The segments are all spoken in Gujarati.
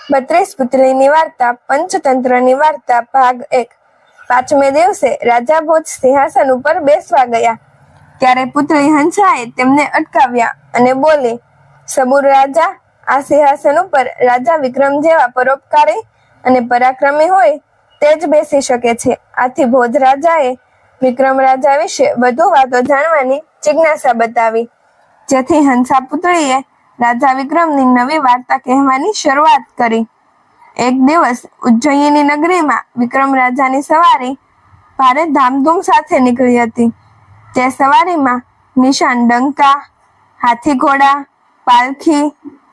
32 પુત્રીની વાર્તા પંચતંત્રની વાર્તા ભાગ 1। 5મે દિવસે રાજા ભોજ સિંહાસન ઉપર બેસવા ગયા ત્યારે પુત્રી હંસાએ તેમને અટકાવ્યા અને બોલી, સબુર રાજા, આ સિંહાસન ઉપર રાજા વિક્રમ જેવા પરોપકારી અને પરાક્રમી હોય તે જ બેસી શકે છે। આથી ભોજ રાજાએ વિક્રમ રાજા વિશે વધુ વાતો જાણવાની જિજ્ઞાસા બતાવી, જેથી હંસા પુત્રીએ રાજા વિક્રમની નવી વાર્તા કહેવાની શરૂઆત કરી। એક દિવસ ઉજ્જયિની નગરીમાં વિક્રમ રાજાની સવારી ભારે ધામધૂમ સાથે નીકળી હતી। તે સવારીમાં નિશાન ડંકા, હાથી ઘોડા, પાલખી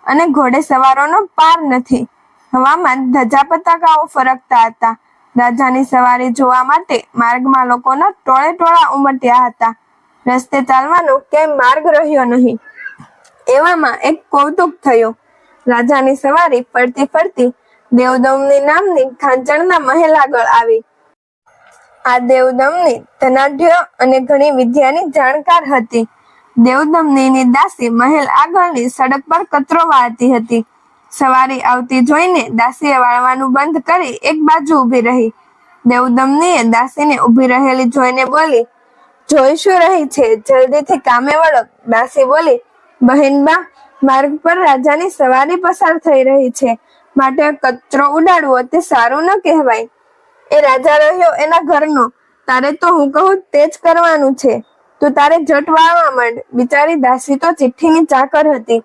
અને ઘોડે સવારોનો પાર નથી। હવામાં ધજા પતાકાઓ ફરકતા હતા। રાજાની સવારી જોવા માટે માર્ગમાં લોકોના ટોળે ટોળા ઉમટ્યા હતા। રસ્તે ચાલવાનો ક્યાંય માર્ગ રહ્યો નહીં। એવામાં એક કૌતુક થયું। રાજાની સવારી ફરતી ફરતી દેવદમની નામની ખાંચણના મહેલ આગળ આવી। આ દેવદમની ધનાઢ્ય અને ઘણી વિદ્યાની જાણકાર હતી। દેવદમનીની દાસી મહેલ આગળની સડક પર કચરો વાળતી હતી। સવારી આવતી જોઈને દાસીએ વાળવાનું બંધ કરી એક બાજુ ઊભી રહી। દેવદમનીએ દાસીને ઊભી રહેલી જોઈને બોલી, જોઈ શું રહી છે, જલ્દીથી કામે વળો। દાસી બોલી, બહેનબા, માર્ગ પર રાજાની સવારી પસાર થઈ રહી છે, માટે કચરો ઉડાડવો તે સારું ન કહેવાય। એ રાજા રહ્યો એના ઘરનો, તારે તો હું કહું તે જ કરવાનું છે। તું તારે જટ વાળવા માંડ। બિચારી દાસી તો ચિઠ્ઠીની ચાકર હતી।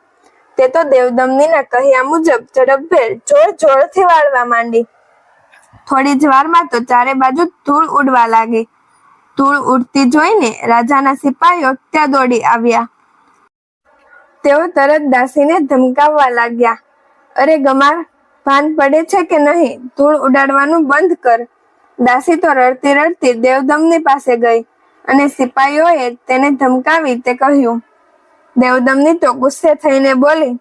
તે તો દેવદમનીના કહ્યા મુજબ ઝડપભેર જોર જોરથી વાળવા માંડી। થોડી જ વારમાં તો ચારે બાજુ ધૂળ ઉડવા લાગી। ધૂળ ઉડતી જોઈને રાજાના સિપાહીઓ ત્યાં દોડી આવ્યા। તેઓ તરત દાસીને ધમકાવવા લાગ્યા, અરે ગમાર, ભાન પડે છે કે નહીં? ધૂળ ઉડાડવાનું બંધ કર। દાસી તો રડતી રડતી દેવદમની પાસે ગઈ અને સિપાહીઓએ તેને ધમકાવી તે કહ્યું। દેવદમની તો ગુસ્સે થઈને બોલી,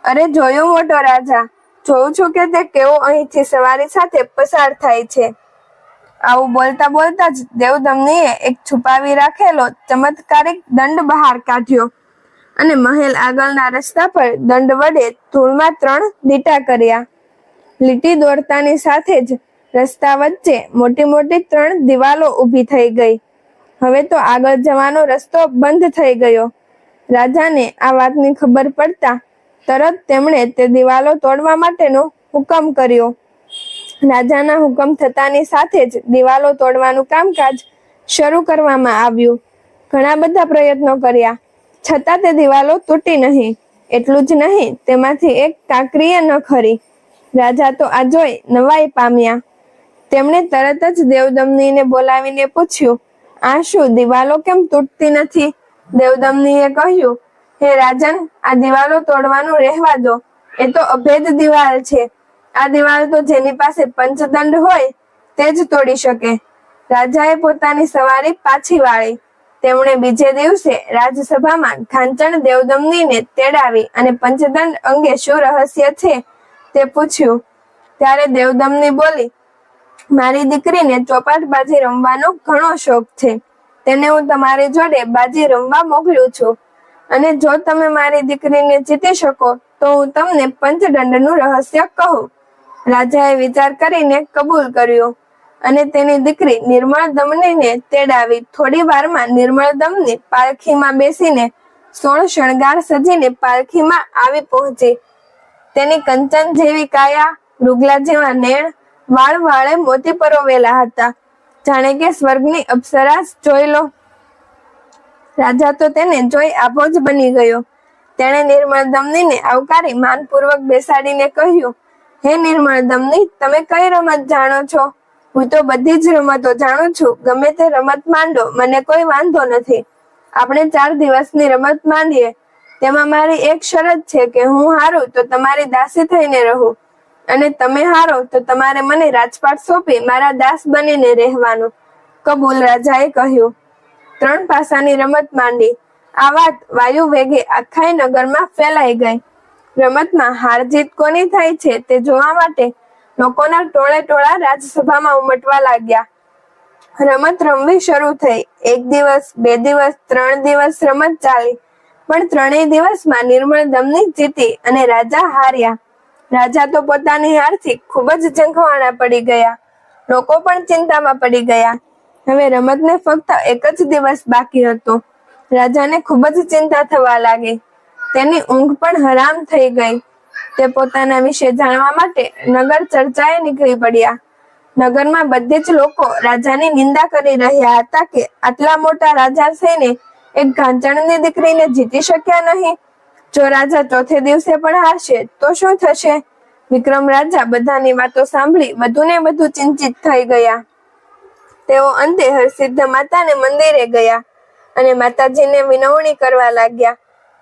અરે જોયું મોટો રાજા, જોઉં છું કે તે કેવો અહીંથી સવારી સાથે પસાર થાય છે। આવું બોલતા બોલતા જ દેવદમનીએ એક છુપાવી રાખેલો ચમત્કારિક દંડ બહાર કાઢ્યો અને મહેલ આગળના રસ્તા પર દંડ વડે ધૂળમાં 3 લીટા કર્યા। લીટી દોરતાની સાથે જ રસ્તા વચ્ચે મોટી મોટી 3 દિવાલો ઊભી થઈ ગઈ। હવે તો આગળ જવાનો રસ્તો બંધ થઈ ગયો। રાજાને આ વાતની ખબર પડતા તરત તેમણે તે દિવાલો તોડવા માટેનો હુકમ કર્યો। રાજાના હુકમ થતાની સાથે જ દિવાલો તોડવાનું કામકાજ શરૂ કરવામાં આવ્યું। ઘણા બધા પ્રયત્નો કર્યા, છતાં તે દિવાલો તૂટી નહીં। એટલું જ નહીં, તેમાંથી એક કાંકરીએ ન ખરી। રાજા તો આ જોઈ નવાઈ પામ્યા। તેમણે તરત જ દેવદમનીને બોલાવીને પૂછ્યું, આ શું, દિવાલો કેમ તૂટતી નથી? દેવદમનીએ કહ્યું, હે રાજન, આ દિવાલો તોડવાનું રહેવા દો। એ તો અભેદ દિવાલ છે। આ દિવાલ તો જેની પાસે પંચદંડ હોય તે જ તોડી શકે। રાજાએ પોતાની સવારી પાછી વાળી। તેમણે બીજે દિવસે રાજસભામાં ખાંચણ દેવદમનીને તેડાવી અને પંચદંડ અંગે શું રહસ્ય છે તે પૂછ્યું। ત્યારે દેવદમની બોલી, મારી દીકરીને ચોપાટ બાજી રમવાનો ઘણો શોખ છે। તેને હું તમારી જોડે બાજી રમવા મોકલું છું અને જો તમે મારી દીકરીને જીતી શકો તો હું તમને પંચદંડનું રહસ્ય કહું। રાજાએ વિચાર કરીને કબૂલ કર્યો અને તેની દીકરી નિર્મળદમનીને તેડાવી। થોડી વારમાં નિર્મળદમની પાલખીમાં બેસીને 16 શણગાર સજીને પાલખીમાં આવી પહોંચી। તેની કંચન જેવી કાયા, મૃગલા જેવા નેણ, વાળ વાળે મોતી પરોવેલા હતા, જાણે કે સ્વર્ગની અપ્સરા જોઈ લો। રાજા તો તેને જોઈ આભો જ બની ગયો। તેણે નિર્મળદમનીને આવકારી માનપૂર્વક બેસાડીને કહ્યું, હે નિર્મળદમની, તમે કઈ રમત જાણો છો? હું તો બધી જ રમતો જાણું છું। ગમે તે રમત માંડો, મને કોઈ વાંધો નથી। આપણે 4 દિવસની રમત માંડીએ। તેમાં મારી એક શરત છે કે હું હારું તો તમારી દાસી થઈને રહું અને તમે હારો તો તમારે મને રાજપાટ સોંપી મારા દાસ બનીને રહેવાનું। કબૂલ, રાજાએ કહ્યું। 3 પાસાની રમત માંડી। આ વાત વાયુ વેગે આખા નગરમાં ફેલાઈ ગઈ। રમતમાં હાર જીત કોની થાય છે તે જોવા માટે લોકોના ટોળે ટોળા રાજસભામાં ઉમટવા લાગ્યા। રમત રમવી શરૂ થઈ। 1 દિવસ, 2 દિવસ, 3 દિવસ રમત ચાલી, પણ 3 દિવસમાં નિર્મળદમની જીતી અને રાજા હાર્યા। રાજા તો પોતાની હારથી ખૂબ જ ઝંખવાણા પડી ગયા. લોકો પણ ચિંતામાં પડી ગયા. હવે રમતને ફક્ત એક જ દિવસ બાકી હતો. રાજાને ખૂબ જ ચિંતા થવા લાગી. તેની ઊંઘ પણ હરામ થઈ ગઈ. તે પોતાના વિશે જાણવા માટે નગર ચર્ચાએ નીકળી પડ્યા. નગરમાં બધી જ લોકો રાજાની નિંદા કરી રહ્યા હતા કે આટલા મોટા રાજા થઈને એક ઘાંચણની દીકરીને જીતી શક્યા નહીં. જો રાજા ચોથે દિવસે પણ હારશે તો શું થશે? વિક્રમ રાજા બધાની વાતો સાંભળી વધુ ને વધુ ચિંતિત થઈ ગયા. તેઓ અંતે હરસિદ્ધ માતાને મંદિરે ગયા અને માતાજીને વિનવણી કરવા લાગ્યા.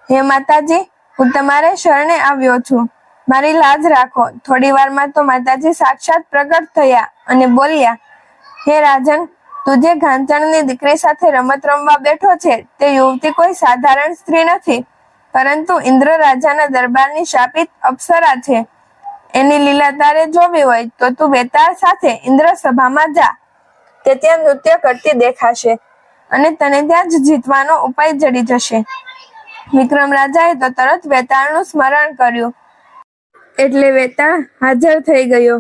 હે માતાજી, હું તમારે શરણે આવ્યો છું. મારી લાજ રાખો. થોડી વારમાં તો માતાજી સાક્ષાત પ્રગટ થયા અને બોલ્યા, હે રાજન, તું જે ઘાંચણની દીકરી સાથે રમત રમવા બેઠો છે તે યુવતી કોઈ સાધારણ સ્ત્રી નથી, પરંતુ ઇન્દ્ર રાજાના દરબારની શાપિત અપ્સરા છે. એની લીલા તારે જોવી હોય તો તું વેતાળ સાથે ઇન્દ્ર સભામાં જા. તે ત્યાં નૃત્ય કરતી દેખાશે અને તને ત્યાં જ જીતવાનો ઉપાય જડી જશે. વિક્રમ રાજાએ તો તરત વેતાળનું સ્મરણ કર્યું એટલે વેતાળ હાજર થઈ ગયો.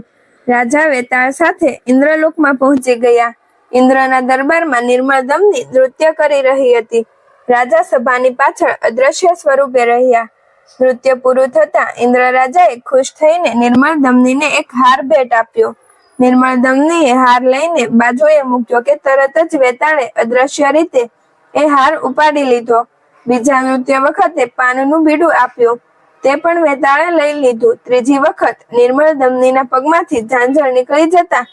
રાજા વેતાળ સાથે ઇન્દ્રલોકમાં પહોંચી ગયા. ઇન્દ્રના દરબારમાં નિર્મળ દમની નૃત્ય કરી રહી હતી. રાજા સભાની પાછળ અદ્રશ્ય સ્વરૂપે રહ્યા. નૃત્ય પૂરું થતા ઇન્દ્ર રાજાએ ખુશ થઈને નિર્મળ દમનીને એક હાર ભેટ આપ્યો. નિર્મળ દમનીએ હાર લઈને બાજુએ મૂક્યો કે તરત જ વેતાળે અદ્રશ્ય રીતે એ હાર ઉપાડી લીધો. બીજા નૃત્ય વખતે પાનનું બીડું આપ્યું, તે પણ વેતાળે લઈ લીધું. ત્રીજી વખત નિર્મળ દમનીના પગમાંથી ઝાંઝર નીકળી જતા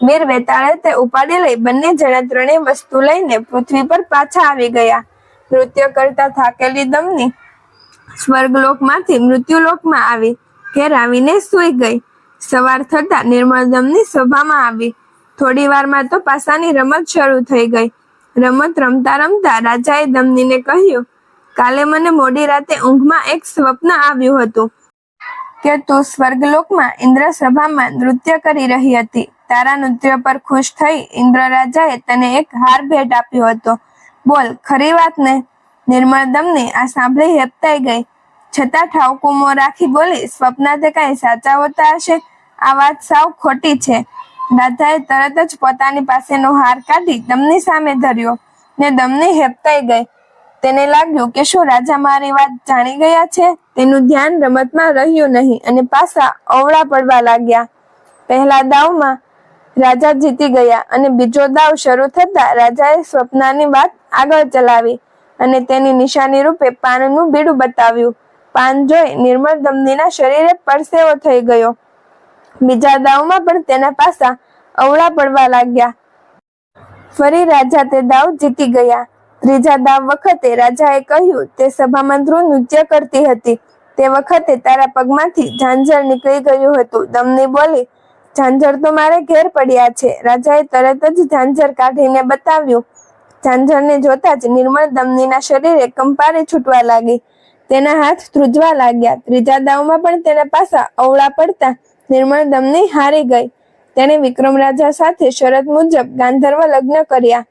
વીર વેતાળે તે ઉપાડી લઈ બંને જણા ત્રણેય વસ્તુ લઈને પૃથ્વી પર પાછા આવી ગયા. નૃત્ય કરતા થાકેલી દમની સ્વર્ગલોકમાંથી મૃત્યુલોકમાં આવી. ઘેર આવીને સૂઈ ગઈ. સવાર થતા નિર્મળ દમની સભામાં આવી. થોડી વારમાં તો પાસાની રમત શરૂ થઈ ગઈ. રમત રમતા રમતા રાજાએ દમનીને કહ્યું, કાલે મને મોડી રાતે ઊંઘમાં એક સ્વપ્ન આવ્યું હતું કે તું સ્વર્ગલોકમાં ઇન્દ્ર સભામાં નૃત્ય કરી રહી હતી. તારા નૃત્ય પર ખુશ થઈ ઇન્દ્ર રાજાએ તને એક હાર ભેટ આપ્યો હતો. બોલ, ખરી વાત ને? નિર્મળ દમની આ સાંભળી હેબતાઈ ગઈ. છતાં ઠાવકું મોં રાખી બોલી, સ્વપ્ન તે કાંઈ સાચા હોતા હશે? આ વાત સાવ ખોટી છે. રાજાએ તરત જ પોતાની પાસેનો હાર કાઢી દમની સામે ધર્યો ને દમની હેબતાઈ ગઈ. તેને લાગ્યું કે શું રાજા મારી વાત જાણી ગયા છે? તેનું ધ્યાન રમતમાં રહ્યું નહીં અને પાછા અવળા પડવા લાગ્યા. પહેલા દાવમાં રાજા જીતી ગયા અને બીજો દાવ શરૂ થતા રાજાએ સ્વપ્નાની વાત આગળ ચલાવી અને તેની નિશાની રૂપે પાનનું બીડું બતાવ્યું. પાન જોઈ નિર્મળ દમનીના શરીરે પરસેવો થઈ ગયો. બીજા દાવમાં પણ તેના પાસા અવળા પડવા લાગ્યા. ફરી રાજા તે દાવ જીતી ગયા. ત્રીજા દાવ વખતે રાજાએ કહ્યું, તે સભામાં નૃત્ય કરતી હતી તે વખતે તારા પગમાંથી ઝાંઝર નીકળી ગયું હતું. દમની બોલી, ઝાંઝર તો મારે ઘેર પડ્યા છે. રાજાએ તરત જ ઝાંઝર કાઢીને બતાવ્યું. ઝાંઝરને જોતા જ નિર્મળ દમનીના શરીરે કંપારી છૂટવા લાગી. તેના હાથ ધ્રુજવા લાગ્યા. ત્રીજા દાવમાં પણ તેના પાસા અવળા પડતા નિર્મળ દમની હારી ગઈ. તેણે વિક્રમ રાજા સાથે શરત મુજબ ગાંધર્વ લગ્ન કર્યા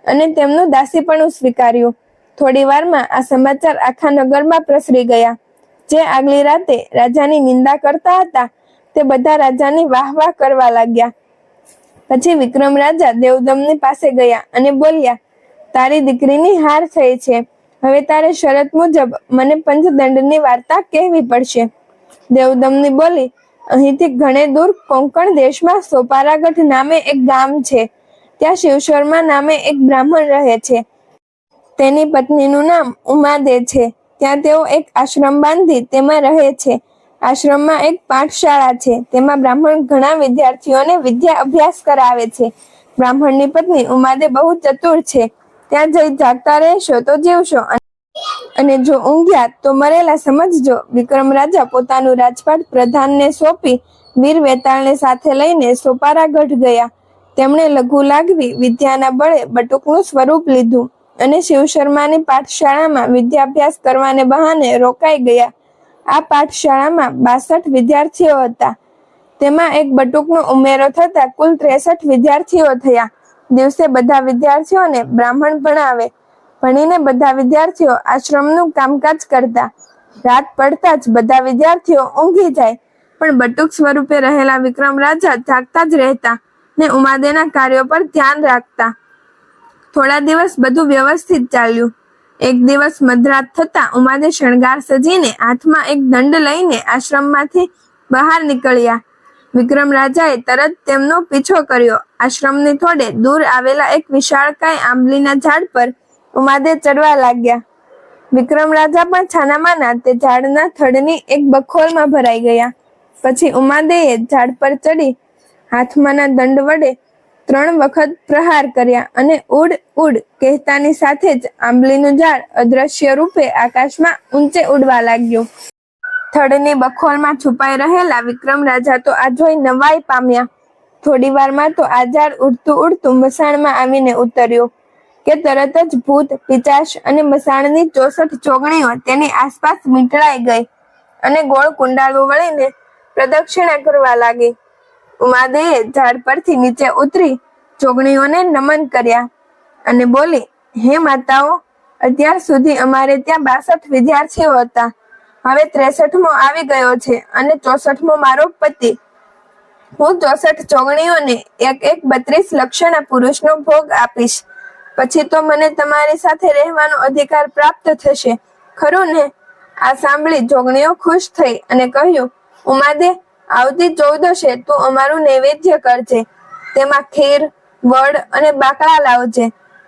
અને તેમનું દાસીપણું સ્વીકાર્યું. થોડી વારમાં આ સમાચાર આખા નગરમાં પ્રસરી ગયા. જે આગલી રાતે રાજાની નિંદા કરતા હતા તે બધા રાજાની વાહ કરવા લાગ્યા. પછી વિક્રમ રાજા દેવદમની પાસે ગયા અને બોલ્યા, તારી દીકરીની હાર થઈ છે. હવે તારે શરત મુજબ મને પંચદંડની વાર્તા કહેવી પડશે. દેવદમની બોલી, અહીંથી ઘણે દૂર કોંકણ દેશમાં સોપારાગઢ નામે એક ગામ છે. ત્યાં શિવશર્મા નામે એક બ્રાહ્મણ રહે છે. તેની પત્નીનું નામ ઉમાદે છે. ત્યાં તેઓ એક આશ્રમ બાંધી તેમાં રહે છે. આશ્રમમાં એક પાઠશાળા છે. તેમાં બ્રાહ્મણ ઘણા વિદ્યાર્થીઓને વિદ્યા અભ્યાસ કરાવે છે. બ્રાહ્મણની પત્ની ઉમાદે બહુ ચતુર છે. ત્યાં જઈ જાગતા રહેશો તો જીવશો અને જો ઊંઘ્યા તો મરેલા સમજજો. વિક્રમ રાજા પોતાનું રાજપાટ પ્રધાનને સોંપી વીર વેતાળને સાથે લઈને સોપારાગઢ ગયા. તેમણે લઘુ લાગવી વિદ્યાના બળે બટુકનું સ્વરૂપ લીધું અને શિવશર્માની પાઠશાળામાં વિદ્યાભ્યાસ કરવાને બહાને રોકાઈ ગયા. આ પાઠશાળામાં 62 વિદ્યાર્થીઓ હતા. તેમાં એક બટુકનો ઉમેરો થતા કુલ 63 વિદ્યાર્થીઓ થયા. દિવસે બધા વિદ્યાર્થીઓને બ્રાહ્મણ ભણાવે. ભણીને બધા વિદ્યાર્થીઓ આશ્રમનું કામકાજ કરતા. રાત પડતા જ બધા વિદ્યાર્થીઓ ઊંઘી જાય પણ બટુક સ્વરૂપે રહેલા વિક્રમ રાજા જાગતા જ રહેતા ને ઉમાદેના કાર્યો પર ધ્યાન રાખતા. થોડા દિવસ બધું વ્યવસ્થિત ચાલ્યું. એક દિવસ મધરાત થતા ઉમાદે શણગાર સજીને હાથમાં એક દંડ લઈને આશ્રમમાંથી બહાર નીકળ્યા. વિક્રમ રાજાએ તરત તેમનો પીછો કર્યો. આશ્રમની થોડે દૂર આવેલા એક વિશાળકાય આંબલીના ઝાડ પર ઉમાદે ચડવા લાગ્યા. વિક્રમ રાજા પણ છાનામાના તે ઝાડના થડની એક બખોલમાં ભરાઈ ગયા. પછી ઉમાદેએ ઝાડ પર ચડી હાથમાંના દંડ વડે 3 વખત પ્રહાર કર્યા અને ઉડ ઉડ કહેતાની સાથે જ આંબલીનું ઝાડ અદ્રશ્ય રૂપે આકાશમાં ઊંચે ઉડવા લાગ્યું. થડની બખોલમાં છુપાઈ રહેલા વિક્રમ રાજા તો આ જોઈ નવાઈ પામ્યા. થોડી વારમાં તો આ ઝાડ ઉડતું ઉડતું મસાણમાં આવીને ઉતર્યું કે તરત જ ભૂત, પિચાશ અને મસાણની 64 ચોગણીઓ તેની આસપાસ વીંટળાઈ ગઈ અને ગોળ કુંડાળું વળીને પ્રદક્ષિણા કરવા લાગી. ઉમાદેએ ઝાડ પરથી નીચે ઉતરી ચોગણીઓને નમન કર્યા અને બોલી, હે માતાઓ, અત્યાર સુધી અમારે ત્યાં 62 વિદ્યાર્થીઓ હતા. હવે 63મો આવી ગયો છે અને 64મો મારો પતિ. હું 64 ચોગણીઓને એક 32 લક્ષણા પુરુષનો ભોગ આપીશ. પછી તો મને તમારી સાથે રહેવાનો અધિકાર પ્રાપ્ત થશે, ખરું ને? આ સાંભળી જોગણીઓ ખુશ થઈ અને કહ્યું, ઉમાદે, આવતી 14 તું અમારું નૈવેદ્ય કરજે. તેમાં ખીર, વડ અને બાકડા લાવજે.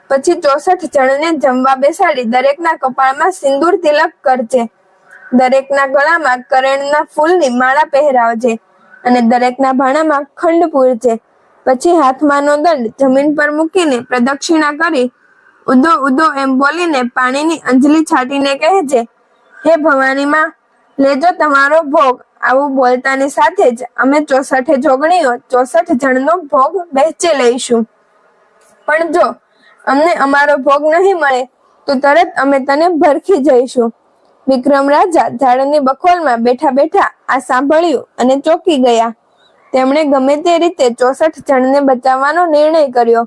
પછી 64 જણને જમવા બેસાડી દરેકના કપાળમાં સિંદૂર તિલક કરજે. દરેકના ગળામાં કરેણના ફૂલની માળા પહેરાવજે અને દરેકના ભાણામાં ખંડ પૂરજે. પછી હાથમાંનો દંડ જમીન પર મૂકીને પ્રદક્ષિણા કરી ઉદો ઉદો એમ બોલીને પાણીની અંજલિ છાંટીને કહેજે, હે ભવાની માં, લેજો તમારો ભોગ. આવું બોલતાની સાથે જ અમે 64 જોગણીઓ 64 જણનો ભોગ વહેંચી લઈશું. પણ જો અમને અમારો ભોગ નહીં મળે તો તરત અમે તને ભરખી જઈશું. વિક્રમ રાજા ઝાડની બખોલમાં બેઠા બેઠા આ સાંભળ્યું અને ચોંકી ગયા. તેમણે ગમે તે રીતે 64 જણને બચાવવાનો નિર્ણય કર્યો.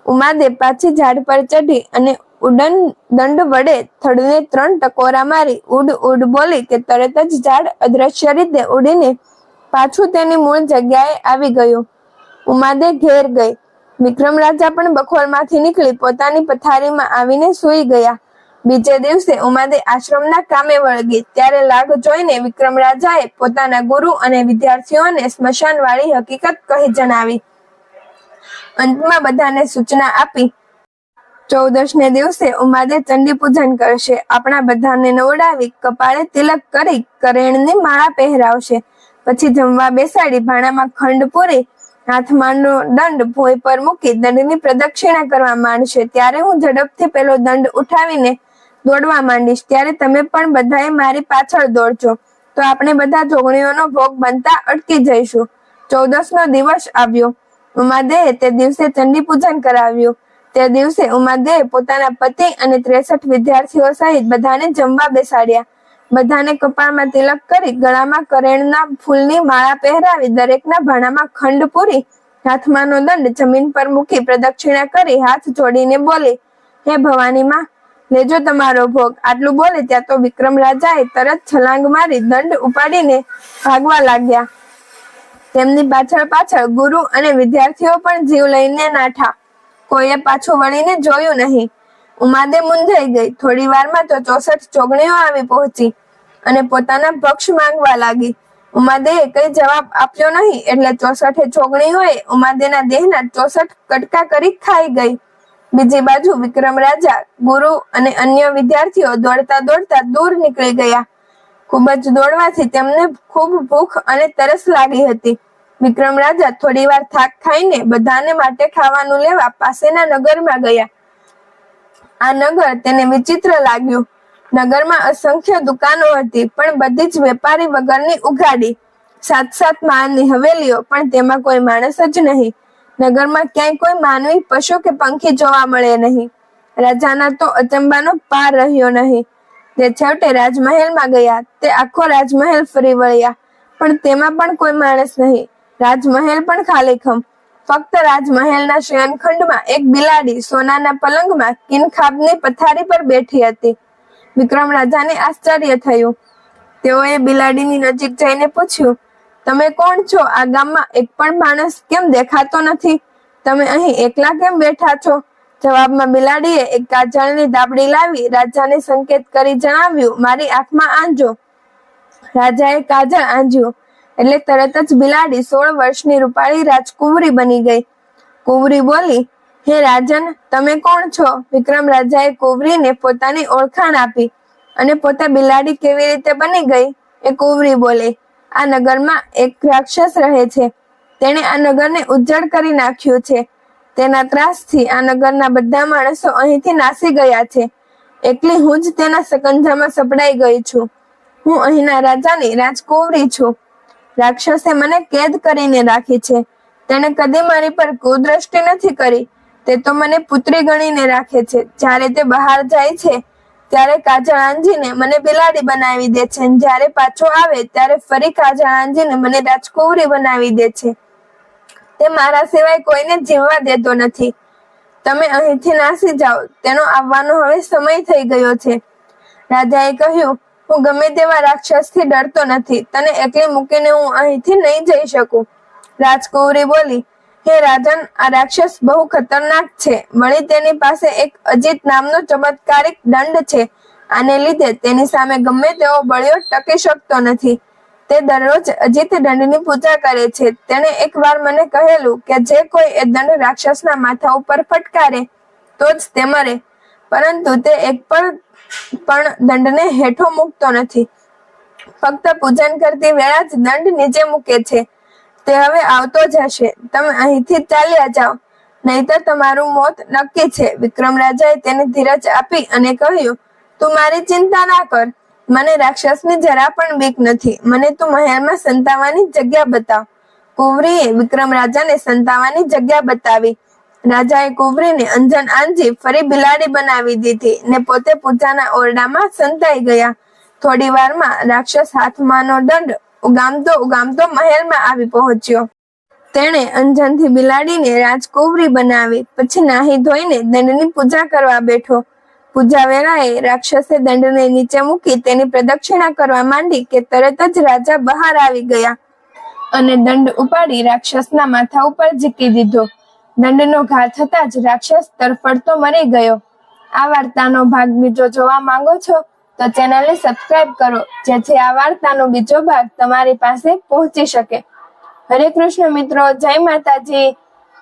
ઉમાદે પાછી ઝાડ પર ચઢી અને ઉડન દંડ વડે થડને 3 ટકોરા મારી ઉડ ઉડ બોલી કે તરત જ ઝાડ અદ્રશ્ય રીતે ઉડીને પાછું તેની મૂળ જગ્યાએ આવી ગયું. ઉમાદે ઘેર ગઈ. વિક્રમ રાજા પણ બખોલમાંથી નીકળી પોતાની પથારીમાં આવીને સૂઈ ગયા. બીજે દિવસે ઉમાદે આશ્રમના કામે વળગી ત્યારે લાગ જોઈને વિક્રમ રાજાએ પોતાના ગુરુ અને વિદ્યાર્થીઓને સ્મશાન વાળી હકીકત કહી જણાવી. અંતમાં બધાને સૂચના આપી, 14ને દિવસે ઉમાદે ચંડી પૂજન કરશે. આપણા બધાને નવડાવી કપાળે તિલક કરી કરેણની માળા પહેરાવશે. પછી જમવા બેસાડી ભાણામાં ખંડ પૂરી હાથમાંનો દંડ ભોય પર મૂકી દંડની પ્રદક્ષિણા કરવા માંડશે. ત્યારે હું ઝડપથી પેલો દંડ ઉઠાવીને દોડવા માંડીશ. ત્યારે તમે પણ બધાએ મારી પાછળ દોડજો તો આપણે બધા જોગણીઓનો ભોગ બનતા અટકી જઈશું. 14નો દિવસ આવ્યો. ઉમાદેએ તે દિવસે ચંડી પૂજન કરાવ્યું. તે દિવસે ઉમાદેએ પોતાના પતિ અને 63 વિદ્યાર્થીઓ સહિત બધાને જમવા બેસાડ્યા. બધાને કપાળમાં તિલક કરી ગળામાં કરેણના ફૂલની માળા પહેરાવી દરેકના ભાણામાં ખંડ પૂરી હાથમાંનો દંડ જમીન પર મૂકી પ્રદક્ષિણા કરી હાથ જોડીને બોલી, હે ભવાની માં, લેજો તમારો ભોગ. આટલું બોલે ત્યાં તો વિક્રમ રાજાએ તરત છલાંગ મારી દંડ ઉપાડીને ભાગવા લાગ્યા. તેમની પાછળ પાછળ ગુરુ અને વિદ્યાર્થીઓ પણ જીવ લઈને નાઠા. કોઈએ પાછું વળીને જોયું નહીં. ઉમાદે મૂંઝાઈ ગઈ. થોડી વારમાં તો 64 ચોગણીઓ આવી પહોંચી અને પોતાના પક્ષ માંગવા લાગી. ઉમાદેએ કઈ જવાબ આપ્યો નહીં એટલે 64 ચોગણીઓએ ઉમાદેના દેહના 64 કટકા કરી ખાઈ ગઈ. બીજી બાજુ વિક્રમ રાજા, ગુરુ અને અન્ય વિદ્યાર્થીઓ દોડતા દોડતા દૂર નીકળી ગયા. ખૂબ જ દોડવાથી તેમને ખૂબ ભૂખ અને તરસ લાગી હતી. વિક્રમ રાજા થોડી વાર થાક ખાઈને બધાને માટે ખાવાનું લેવા પાસેના નગરમાં ગયા. આ નગર તેને વિચિત્ર લાગ્યું. નગરમાં અસંખ્ય દુકાનો હતી પણ બધી જ વેપારી વગરની ઉઘાડી. 7 માળની હવેલીઓ પણ તેમાં કોઈ માણસ જ નહીં. નગરમાં ક્યાંય કોઈ માનવી, પશુ કે પંખી જોવા મળે નહીં. રાજાના તો અચંબાનો પાર રહ્યો નહીં. તે છેવટે રાજમહેલમાં ગયા. તે આખો રાજમહેલ ફરી વળ્યા પણ તેમાં પણ કોઈ માણસ નહીં. રાજમહેલ પણ ખાલીખમ. ફક્ત રાજમહેલના શયનખંડમાં એક બિલાડી સોનાના પલંગમાં કિનખાબની પથારી પર બેઠી હતી. વિક્રમ રાજાને આશ્ચર્ય થયું. તેઓએ બિલાડીની નજીક જઈને પૂછ્યું, તમે કોણ છો? આ ગામમાં એક પણ માણસ કેમ દેખાતો નથી? તમે અહીં એકલા કેમ બેઠા છો? જવાબમાં બિલાડીએ એક કાજળની દાબડી લાવી રાજાને સંકેત કરી જણાવ્યું, મારી આંખમાં આંજો. રાજાએ કાજળ આંજ્યું એટલે તરત જ બિલાડી 16 વર્ષની રૂપાળી રાજકુંવરી બની ગઈ. કુંવરી બોલી, હે રાજન, તમે કોણ છો? વિક્રમ રાજાએ કુંવરીને પોતાની ઓળખાણ આપી અને પોતે બિલાડી કેવી રીતે બની ગઈ એ કુંવરી બોલી, આ નગરમાં એક રાક્ષસ રહે છે. તેણે આ નગરને ઉજ્જડ કરી નાખ્યું છે. તેના ત્રાસથી આ નગરના બધા માણસો અહીંથી નાસી ગયા છે. એકલી હું જ તેના સકંજામાં સપડાઈ ગઈ છું. હું અહીંના રાજાની રાજકુંવરી છું. રાક્ષસે મને કેદ કરીને રાખી છે. તેણે કદી મારી પર કુદ્રષ્ટિ નથી કરી. તે તો મને પુત્રી ગણીને રાખે છે. જ્યારે તે બહાર જાય છે ત્યારે કાજળ આંજીને મને બિલાડી બનાવી દે છે. જ્યારે પાછો આવે ત્યારે ફરી કાજળ આંજીને મને રાજકુંવરી બનાવી દે છે. તે મારા સિવાય કોઈને જીવવા દેતો નથી. તમે અહીંથી નાસી જાઓ. તેનો આવવાનો હવે સમય થઈ ગયો છે. રાજાએ કહ્યું, હું ગમે તેવા રાક્ષસથી ડરતો નથી. તને એકલી મૂકીને હું અહીંથી નહીં જઈ શકું. રાજકુંવરી બોલી, હે રાજન, આ રાક્ષસ બહુ ખતરનાક છે. વળી તેની પાસે એક અજીત નામનો ચમત્કારિક દંડ છે. આને લીધે તેની સામે ગમે તેવો બળિયો ટકી શકતો નથી. તે દરરોજ અજીત દંડની પૂજા કરે છે. તેણે એકવાર મને કહેલું કે જે કોઈ એ દંડ રાક્ષસના માથા ઉપર ફટકારે તો જ તે મરે. પરંતુ તે એક પણ દંડને હેઠો મૂકતો નથી. ફક્ત પૂજન કરતી વેળા જ દંડ નીચે મૂકે છે. તે હવે આવતો જ હશે. તમે અહીંથી ચાલ્યા જાઓ, નહીંતર તમારું મોત નક્કી છે. વિક્રમ રાજાએ તેને ધીરજ આપી અને કહ્યું, તું મારી ચિંતા ના કર. મને રાક્ષસની જરા પણ બીક નથી. મને તું મહેલમાં સંતાવાની જગ્યા બતાવ. કુંવરીએ વિક્રમ રાજાને સંતાવાની જગ્યા બતાવી. રાજાએ કુંવરીને અંજન આંજી ફરી બિલાડી બનાવી દીધી ને પોતે પૂજાના ઓરડામાં સંતાઈ ગયા. થોડી વારમાં રાક્ષસ હાથમાંનો દંડ ઉગામતો મહેલમાં આવી પહોંચ્યો. તેણે અંજનથી બિલાડીને રાજકુંવરી બનાવી. પછી નાહી ધોઈને દંડની પૂજા કરવા બેઠો. પૂજા વેળાએ રાક્ષસે દંડને નીચે મૂકી તેની પ્રદક્ષિણા કરવા માંડી કે તરત જ રાજા બહાર આવી ગયા અને દંડ ઉપાડી રાક્ષસના માથા ઉપર ઝીકી દીધો. દંડનો ઘા થતાં જ રાક્ષસ તરફડતો મરી ગયો. આ વાર્તાનો ભાગ બીજો જોવા માંગો છો તો ચેનલને સબસ્ક્રાઇબ કરો, જેથી આ વાર્તાનો બીજો ભાગ તમારી પાસે પહોંચી શકે. હરે કૃષ્ણ મિત્રો, જય માતાજી.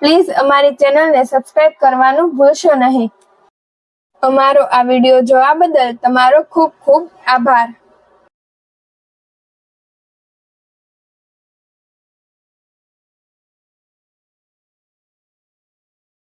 પ્લીઝ અમારી ચેનલને સબસ્ક્રાઇબ કરવાનું ભૂલશો નહીં. અમારો આ વિડીયો જોવા બદલ તમારો ખૂબ ખૂબ આભાર.